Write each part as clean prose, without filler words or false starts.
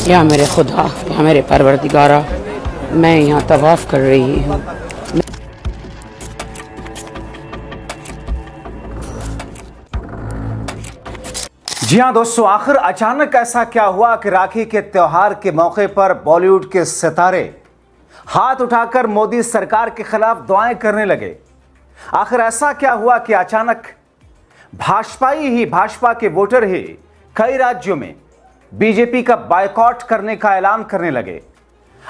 या मेरे खुदा, या मेरे परवरदिगारा, मैं यहाँ तवाफ़ कर रही हूँ। जी हाँ दोस्तों, आखिर अचानक ऐसा क्या हुआ कि राखी के त्योहार के मौके पर बॉलीवुड के सितारे हाथ उठाकर मोदी सरकार के खिलाफ दुआएं करने लगे। आखिर ऐसा क्या हुआ कि अचानक भाजपा के वोटर ही कई राज्यों में बीजेपी का बायकॉट करने का ऐलान करने लगे।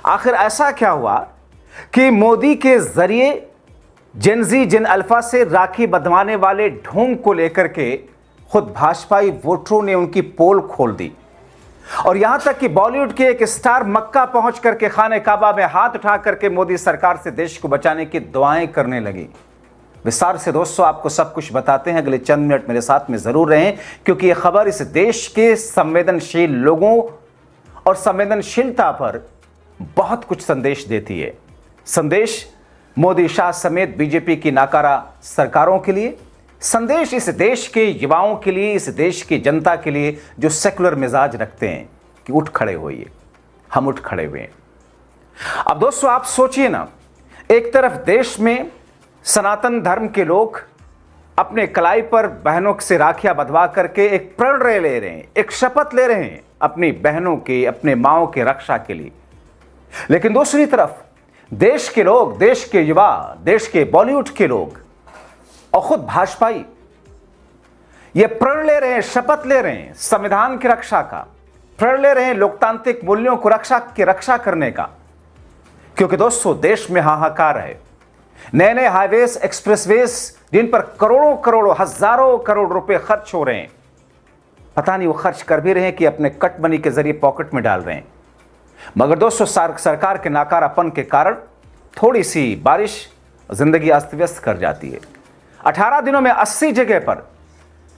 आखिर ऐसा क्या हुआ कि मोदी के जरिए जिन अल्फा से राखी बंधवाने वाले ढोंग को लेकर के खुद भाजपाई वोटरों ने उनकी पोल खोल दी और यहां तक कि बॉलीवुड के एक स्टार मक्का पहुंच करके खाने काबा में हाथ उठा करके मोदी सरकार से देश को बचाने की दुआएं करने लगी। विस्तार से दोस्तों आपको सब कुछ बताते हैं, अगले चंद मिनट मेरे साथ में जरूर रहें, क्योंकि यह खबर इस देश के संवेदनशील लोगों और संवेदनशीलता पर बहुत कुछ संदेश देती है। संदेश मोदी शाह समेत बीजेपी की नाकारा सरकारों के लिए, संदेश इस देश के युवाओं के लिए, इस देश की जनता के लिए जो सेकुलर मिजाज रखते हैं कि उठ खड़े होइए। हम उठ खड़े हुए हैं। अब दोस्तों आप सोचिए ना, एक तरफ देश में सनातन धर्म के लोग अपने कलाई पर बहनों से राखियां बंधवा करके एक प्रण ले रहे हैं, एक शपथ ले रहे हैं अपनी बहनों के, अपने माओं के रक्षा के लिए। लेकिन दूसरी तरफ देश के लोग, देश के युवा, देश के बॉलीवुड के लोग और खुद भाजपाई ये प्रण ले रहे हैं, शपथ ले रहे हैं संविधान की रक्षा का, प्रण ले रहे हैं लोकतांत्रिक मूल्यों को रक्षा करने का। क्योंकि दोस्तों देश में हाहाकार है। नए नए हाईवेज, एक्सप्रेसवेज जिन पर करोड़ों हजारों करोड़ रुपए खर्च हो रहे हैं, पता नहीं वो खर्च कर भी रहे हैं कि अपने कट मनी के जरिए पॉकेट में डाल रहे हैं। मगर दोस्तों सरकार के नाकारापन के कारण थोड़ी सी बारिश जिंदगी अस्त व्यस्त कर जाती है। 18 दिनों में 80 जगह पर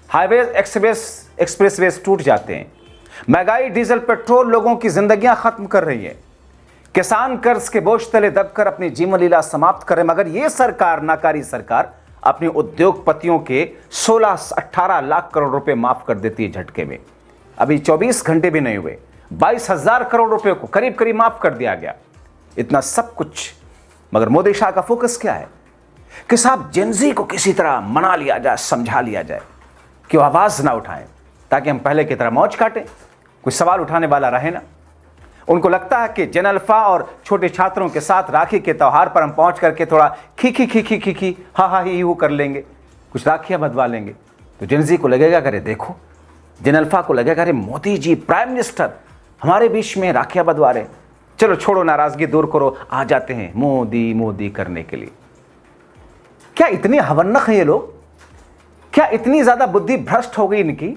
हाईवे, एक्सप्रेसवेज टूट जाते हैं। महंगाई, डीजल, पेट्रोल लोगों की जिंदगियां खत्म कर रही है। किसान कर्ज के बोझ तले दबकर अपनी जीवन लीला समाप्त कर रहे। मगर यह सरकार, नाकारी सरकार, अपने उद्योगपतियों के 16-18 लाख करोड़ रुपए माफ कर देती है झटके में। अभी 24 घंटे भी नहीं हुए, 22,000 करोड़ रुपए को करीब माफ कर दिया गया। इतना सब कुछ, मगर मोदी शाह का फोकस क्या है कि साहब जेनजी को किसी तरह मना लिया जाए, समझा लिया जाए कि वो आवाज ना उठाएं, ताकि हम पहले की तरह मौज काटें, कोई सवाल उठाने वाला रहे ना। उनको लगता है कि जेन अल्फा और छोटे छात्रों के साथ राखी के त्यौहार पर हम पहुंच करके थोड़ा खी हा ही हू कर लेंगे, कुछ राखियां बंधवा लेंगे, तो जेनजी को लगेगा करे देखो, जेन अल्फा को लगेगा अरे मोदी जी प्राइम मिनिस्टर हमारे बीच में राखियां बंधवा रहे, चलो छोड़ो नाराजगी दूर करो, आ जाते हैं मोदी मोदी करने के लिए। क्या इतनी हवन्नक है ये लोग? क्या इतनी ज्यादा बुद्धि भ्रष्ट हो गई इनकी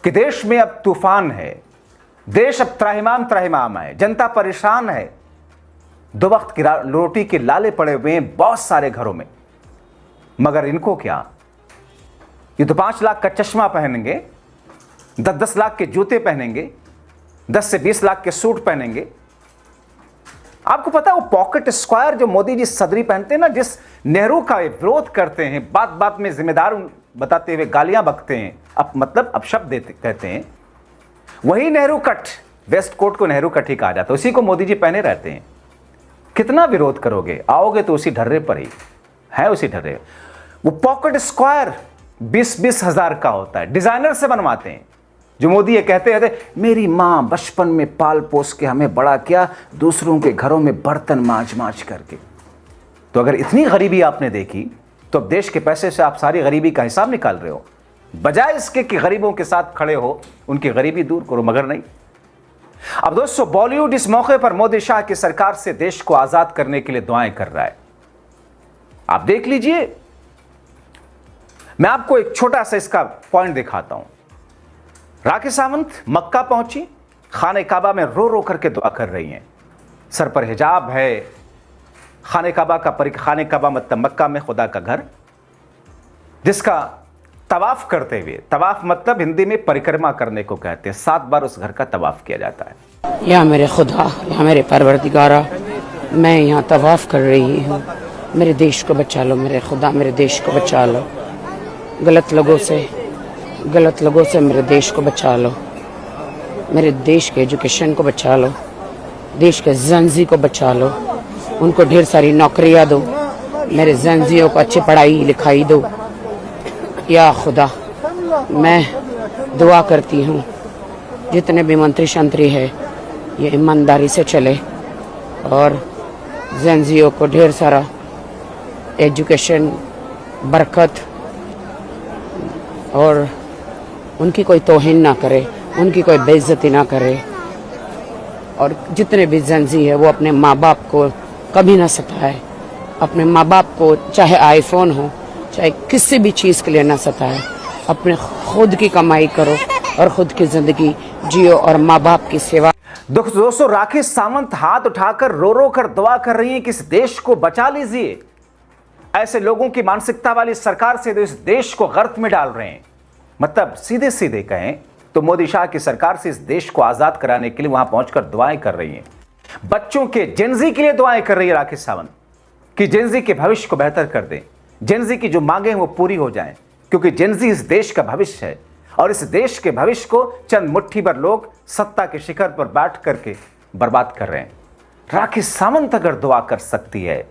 कि देश में अब तूफान है, देश अब त्राहिमाम है, जनता परेशान है, दो वक्त की रोटी के लाले पड़े हुए हैं बहुत सारे घरों में। मगर इनको क्या, ये तो 5 लाख का चश्मा पहनेंगे, 10-10 लाख के जूते पहनेंगे, 10 से 20 लाख के सूट पहनेंगे। आपको पता है वो पॉकेट स्क्वायर जो मोदी जी सदरी पहनते हैं ना, जिस नेहरू का विरोध करते हैं, बात बात में जिम्मेदार बताते हुए गालियां बकते हैं, अब शब्द कहते हैं, वही नेहरू कट, वेस्ट कोट को नेहरू कट ही कहा जाता है, उसी को मोदी जी पहने रहते हैं। कितना विरोध करोगे, आओगे तो उसी ढर्रे पर ही है, उसी ढर्रे। वो पॉकेट स्क्वायर 20-20 हजार का होता है, डिजाइनर से बनवाते हैं। जो मोदी ये कहते थे, मेरी मां बचपन में पाल पोस के हमें बड़ा किया, दूसरों के घरों में बर्तन मांज करके। तो अगर इतनी गरीबी आपने देखी, तो अब देश के पैसे से आप सारी गरीबी का हिसाब निकाल रहे हो, बजाय इसके कि गरीबों के साथ खड़े हो, उनकी गरीबी दूर करो। मगर नहीं। अब दोस्तों बॉलीवुड इस मौके पर मोदी शाह की सरकार से देश को आजाद करने के लिए दुआएं कर रहा है। आप देख लीजिए, मैं आपको एक छोटा सा इसका पॉइंट दिखाता हूं। राखी सावंत मक्का पहुंची, खाने काबा में रो रो करके दुआ कर रही हैं, सर पर हिजाब है, खाने काबा मतलब मक्का में खुदा का घर, जिसका तवाफ करते हुए, तवाफ मतलब हिंदी में परिक्रमा करने को कहते हैं, 7 बार उस घर का तवाफ किया जाता है। या मेरे खुदा, या मेरे परवरदिगारा, मैं यहाँ तवाफ कर रही हूँ, मेरे देश को बचा लो, मेरे खुदा मेरे देश को बचा लो, गलत लोगों से मेरे देश को बचा लो। मेरे देश के एजुकेशन को बचा लो, देश के जेनजी को बचा लो, उनको ढेर सारी नौकरियां दो, मेरे जेनजियों को अच्छी पढ़ाई लिखाई दो। या खुदा, मैं दुआ करती हूँ जितने भी मंत्री शंत्री है ये ईमानदारी से चले और जेनजियों को ढेर सारा एजुकेशन, बरकत, और उनकी कोई तौहीन ना करे, उनकी कोई बेइज्जती ना करे। और जितने भी जेनजी है वो अपने माँ बाप को कभी ना सताए, अपने माँ बाप को चाहे आईफोन हो चाहे किसी भी चीज़ के लिए ना सताए। अपने खुद की कमाई करो और खुद की ज़िंदगी जियो और माँ बाप की सेवा। दोस्तों, राखी सावंत हाथ उठाकर रो रो कर दुआ कर रही हैं कि इस देश को बचा लीजिए। ऐसे लोगों की मानसिकता वाली सरकार से तो इस देश को गर्त में डाल रहे हैं। मतलब सीधे सीधे कहें तो मोदी शाह की सरकार से इस देश को आजाद कराने के लिए वहां पहुंचकर दुआएं कर रही हैं। बच्चों के, जेनजी के लिए दुआएं कर रही है राखी सावंत कि जेनजी के भविष्य को बेहतर कर दें, जेनजी की जो मांगे हैं वो पूरी हो जाएं, क्योंकि जेनजी इस देश का भविष्य है और इस देश के भविष्य को चंद मुट्ठी भर लोग सत्ता के शिखर पर बैठ करके बर्बाद कर रहे हैं। राखी सावंत अगर दुआ कर सकती है,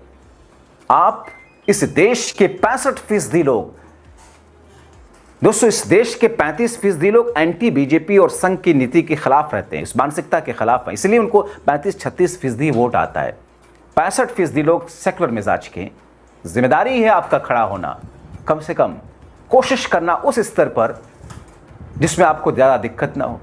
आप इस देश के 65% लोग, दोस्तों इस देश के 35% लोग एंटी बीजेपी और संघ की नीति के खिलाफ रहते हैं, इस मानसिकता के खिलाफ है, इसलिए उनको 35-36% वोट आता है। 65% लोग सेकुलर मिजाज के। जिम्मेदारी है आपका खड़ा होना, कम से कम कोशिश करना उस स्तर पर जिसमें आपको ज्यादा दिक्कत ना हो।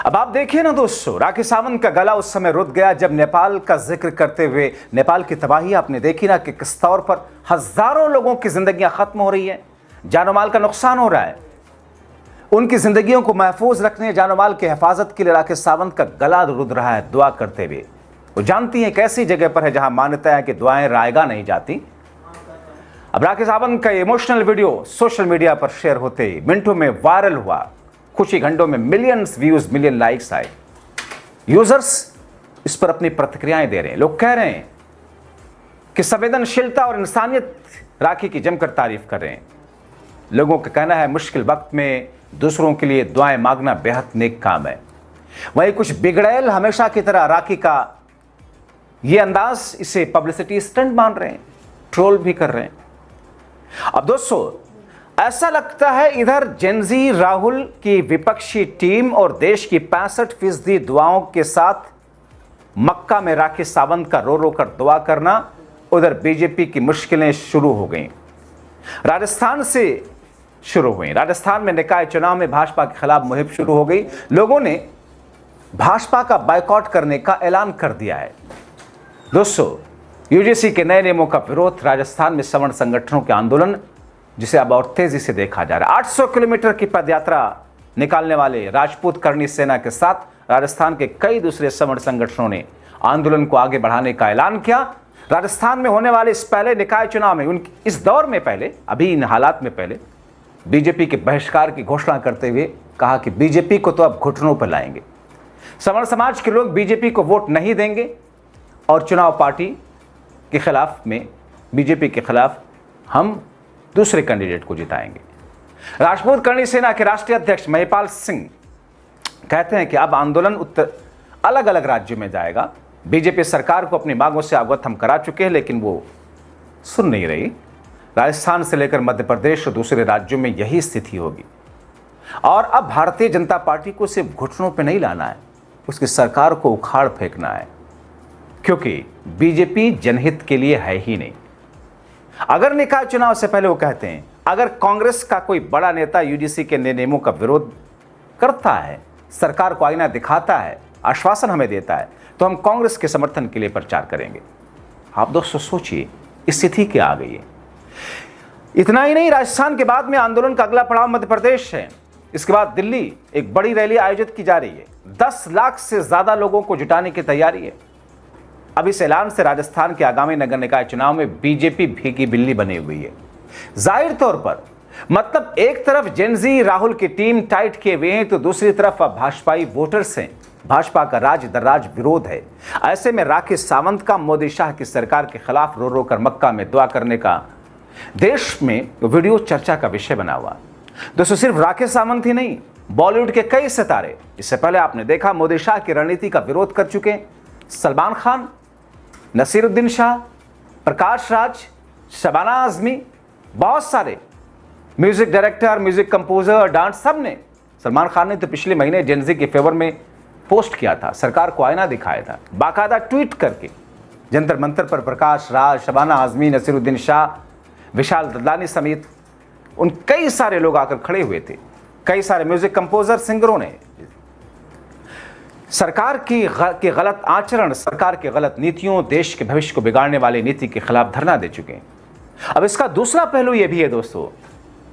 अब आप देखिए ना दोस्तों, राखी सावंत का गला उस समय रुक गया जब नेपाल का जिक्र करते हुए नेपाल की तबाही आपने देखी ना कि किस तौर पर हजारों लोगों की जिंदगियां खत्म हो रही है, जानो माल का नुकसान हो रहा है। उनकी जिंदगियों को महफूज रखने, जानो माल की हिफाजत के लिए राखी सावंत का गला रुद रहा है दुआ करते हुए। वो जानती हैं कैसी जगह पर है जहां मान्यता है कि दुआएं रायगा नहीं जाती। अब राखी सावंत का इमोशनल वीडियो सोशल मीडिया पर शेयर होते ही मिनटों में वायरल हुआ। कुछ ही घंटों में मिलियंस व्यूज, मिलियन लाइक्स आए। यूजर्स इस पर अपनी प्रतिक्रियाएं दे रहे हैं। लोग कह रहे हैं कि संवेदनशीलता और इंसानियत राखी की जमकर तारीफ कर रहे हैं। लोगों का कहना है मुश्किल वक्त में दूसरों के लिए दुआएं मांगना बेहद नेक काम है। वहीं कुछ बिगड़ैल हमेशा की तरह राखी का ये अंदाज, इसे पब्लिसिटी स्टंट मान रहे हैं, ट्रोल भी कर रहे हैं। अब दोस्तों, ऐसा लगता है इधर जेनजी राहुल की विपक्षी टीम और देश की 65% दुआओं के साथ मक्का में राखी सावंत का रो रो कर दुआ करना, उधर बीजेपी की मुश्किलें शुरू हो गईं। राजस्थान से शुरू हुई। राजस्थान में निकाय चुनाव में भाजपा के खिलाफ मुहिम शुरू हो गई। लोगों ने भाजपा का बायकॉट करने का ऐलान कर दिया है। दोस्तों, यूजीसी के नए नियमों का विरोध, राजस्थान में सवर्ण संगठनों के आंदोलन, जिसे अब और तेजी से देखा जा रहा है। 800 किलोमीटर की पदयात्रा निकालने वाले राजपूत करणी सेना के साथ राजस्थान के कई दूसरे सवर्ण संगठनों ने आंदोलन को आगे बढ़ाने का ऐलान किया। राजस्थान में होने वाले इस पहले निकाय चुनाव में, इस दौर में पहले, अभी इन हालात में पहले बीजेपी के बहिष्कार की घोषणा करते हुए कहा कि बीजेपी को तो अब घुटनों पर लाएंगे। सवर्ण समाज के लोग बीजेपी को वोट नहीं देंगे और चुनाव पार्टी के खिलाफ में, बीजेपी के खिलाफ हम दूसरे कैंडिडेट को जिताएंगे। राजपूत करणी सेना के राष्ट्रीय अध्यक्ष महिपाल सिंह कहते हैं कि अब आंदोलन उत्तर अलग अलग राज्यों में जाएगा। बीजेपी सरकार को अपनी मांगों से अवगत हम करा चुके हैं, लेकिन वो सुन नहीं रही। राजस्थान से लेकर मध्य प्रदेश और दूसरे राज्यों में यही स्थिति होगी। और अब भारतीय जनता पार्टी को सिर्फ घुटनों पर नहीं लाना है, उसकी सरकार को उखाड़ फेंकना है, क्योंकि बीजेपी जनहित के लिए है ही नहीं। अगर निकाय चुनाव से पहले वो कहते हैं, अगर कांग्रेस का कोई बड़ा नेता यूजीसी के नए नियमों का विरोध करता है, सरकार को आईना दिखाता है, आश्वासन हमें देता है, तो हम कांग्रेस के समर्थन के लिए प्रचार करेंगे। आप दोस्तों सोचिए, स्थिति क्या आ गई है। इतना ही नहीं, राजस्थान के बाद में आंदोलन का अगला पड़ाव मध्य प्रदेश है। इसके बाद दिल्ली एक बड़ी रैली आयोजित की जा रही है। 10 लाख से ज्यादा लोगों को जुटाने की तैयारी है। अब इस ऐलान से राजस्थान के आगामी नगर निकाय चुनाव में बीजेपी भीगी बिल्ली बनी हुई है। जाहिर तौर पर मतलब एक तरफ जेनजी राहुल की टीम टाइट किए हुए हैं, तो दूसरी तरफ अब भाजपाई वोटर्स हैं। भाजपा का राज दर राज विरोध है। ऐसे में राखी सावंत का मोदी शाह की सरकार के खिलाफ रो रो कर मक्का में दुआ करने का देश में वीडियो चर्चा का विषय बना हुआ। दोस्तों, सिर्फ राखी सावंत ही नहीं, बॉलीवुड के कई सितारे, इससे पहले आपने देखा मोदी शाह की रणनीति का विरोध कर चुके हैं। सलमान खान, नसीरुद्दीन शाह, प्रकाश राज, शबाना आजमी, बहुत सारे music director, music composer, dance, सब ने। सलमान खान ने तो पिछले महीने जेनजी के फेवर में पोस्ट किया था, सरकार को आईना दिखाया था, बाकायदा ट्वीट करके। जंतर मंतर पर प्रकाश राज, शबाना आजमी, नसीरुद्दीन शाह, विशाल ददलानी समेत उन कई सारे लोग आकर खड़े हुए थे। कई सारे म्यूजिक कंपोजर, सिंगरों ने सरकार की गलत आचरण, सरकार की गलत नीतियों, देश के भविष्य को बिगाड़ने वाली नीति के खिलाफ धरना दे चुके हैं। अब इसका दूसरा पहलू यह भी है दोस्तों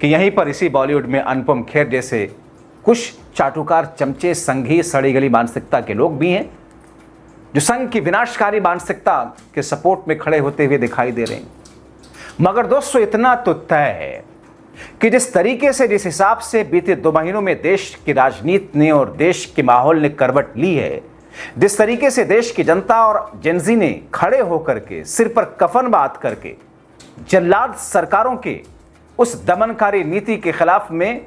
कि यहीं पर इसी बॉलीवुड में अनुपम खेर जैसे कुछ चाटुकार, चमचे, संघी, सड़ी गली मानसिकता के लोग भी हैं जो संघ की विनाशकारी मानसिकता के सपोर्ट में खड़े होते हुए दिखाई दे रहे हैं। मगर दोस्तों इतना तो तय है कि जिस तरीके से, जिस हिसाब से बीते 2 महीनों में देश की राजनीति ने और देश के माहौल ने करवट ली है, जिस तरीके से देश की जनता और जेनजी ने खड़े होकर के सिर पर कफन बांध करके जल्लाद सरकारों के उस दमनकारी नीति के खिलाफ में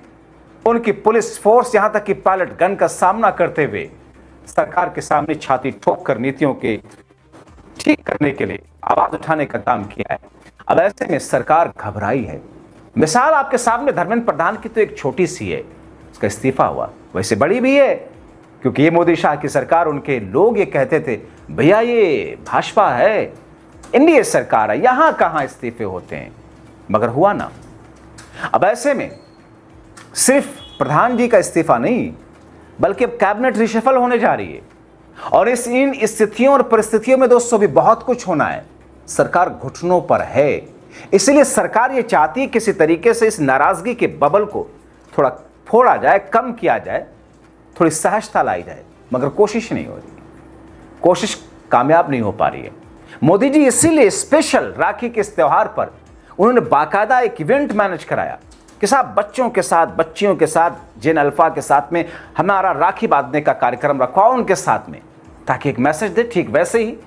उनकी पुलिस फोर्स, यहां तक कि पायलट गन का सामना करते हुए सरकार के सामने छाती ठोक कर नीतियों के ठीक करने के लिए आवाज उठाने का काम किया है। अब ऐसे में सरकार घबराई है। मिसाल आपके सामने धर्मेंद्र प्रधान की तो एक छोटी सी है, उसका इस्तीफा हुआ, वैसे बड़ी भी है क्योंकि ये मोदी शाह की सरकार, उनके लोग ये कहते थे भैया ये भाजपा है, एनडीए सरकार है, यहां कहां इस्तीफे होते हैं, मगर हुआ ना। अब ऐसे में सिर्फ प्रधान जी का इस्तीफा नहीं बल्कि अब कैबिनेट रिशफल होने जा रही है और इन स्थितियों और परिस्थितियों में दोस्तों भी बहुत कुछ होना है। सरकार घुटनों पर है, इसलिए सरकार ये चाहती है किसी तरीके से इस नाराजगी के बबल को थोड़ा फोड़ा जाए, कम किया जाए, थोड़ी सहजता लाई जाए, मगर कोशिश नहीं हो रही, कोशिश कामयाब नहीं हो पा रही है। मोदी जी इसीलिए स्पेशल राखी के इस त्यौहार पर उन्होंने बाकायदा एक इवेंट मैनेज कराया कि साहब बच्चों के साथ, बच्चियों के साथ, जिन अल्फा के साथ में हमारा राखी बांधने का कार्यक्रम रखवाओ उनके साथ में, ताकि एक मैसेज दे। ठीक वैसे ही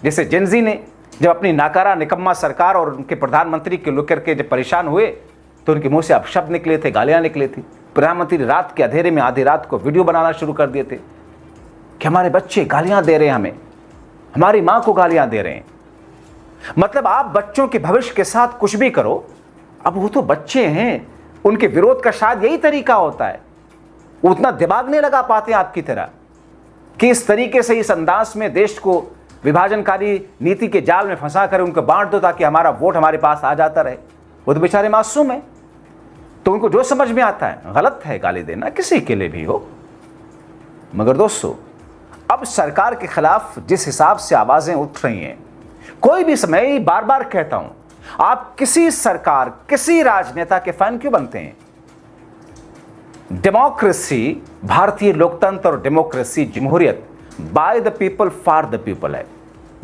जैसे जेनजी ने जब अपनी नाकारा निकम्मा सरकार और उनके प्रधानमंत्री के लेकर के जब परेशान हुए तो उनके मुंह से अपशब्द निकले थे, गालियां निकले थी। प्रधानमंत्री रात के अंधेरे में आधी रात को वीडियो बनाना शुरू कर दिए थे कि हमारे बच्चे गालियां दे रहे हैं, हमें, हमारी मां को गालियां दे रहे हैं। मतलब आप बच्चों के भविष्य के साथ कुछ भी करो, अब वो तो बच्चे हैं, उनके विरोध का शायद यही तरीका होता है। वो उतना दिमाग नहीं लगा पाते आपकी तरह कि इस तरीके से, इस अंदाज में देश को विभाजनकारी नीति के जाल में फंसा कर उनको बांट दो ताकि हमारा वोट हमारे पास आ जाता रहे। वो तो बेचारे मासूम है, तो उनको जो समझ में आता है, गलत है गाली देना किसी के लिए भी हो। मगर दोस्तों अब सरकार के खिलाफ जिस हिसाब से आवाजें उठ रही हैं, कोई भी समय, बार बार कहता हूं, आप किसी सरकार, किसी राजनेता के फैन क्यों बनते हैं? डेमोक्रेसी, भारतीय लोकतंत्र और डेमोक्रेसी, जमहूरियत by the people for the people है,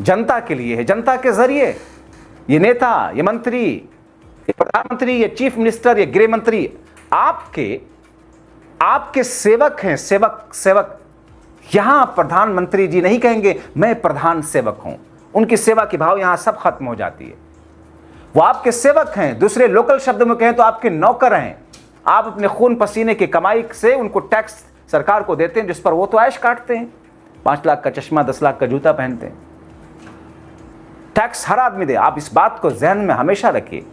जनता के लिए है, जनता के जरिए। ये नेता, ये मंत्री, ये प्रधानमंत्री, ये चीफ मिनिस्टर, ये गृह मंत्री आपके सेवक हैं, सेवक। यहां प्रधानमंत्री जी नहीं कहेंगे मैं प्रधान सेवक हूं, उनकी सेवा की भाव यहां सब खत्म हो जाती है। वो आपके सेवक हैं, दूसरे लोकल शब्द में कहें तो आपके नौकर हैं। आप अपने खून पसीने की कमाई से उनको टैक्स सरकार को देते हैं, जिस पर वो तो ऐश काटते हैं। 5 लाख का चश्मा, 10 लाख का जूता पहनते हैं। टैक्स हर आदमी दे, आप इस बात को जहन में हमेशा रखिए।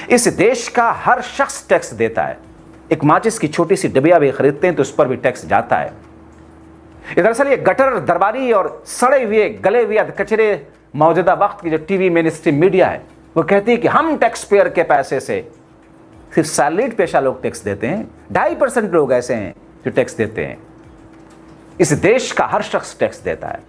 इस देश का हर शख्स टैक्स देता है। एक माचिस की छोटी सी डबिया भी खरीदते हैं तो उस पर भी टैक्स जाता है। दरअसल ये गटर दरबारी और सड़े हुए, गले हुए कचरे मौजूदा वक्त की जो टीवी मेन स्ट्रीम मीडिया है, वो कहती है कि हम टैक्स पेयर के पैसे से, सिर्फ सैलरीड पेशा लोग टैक्स देते हैं, 2.5% लोग ऐसे हैं जो टैक्स देते हैं। इस देश का हर शख्स टैक्स देता है।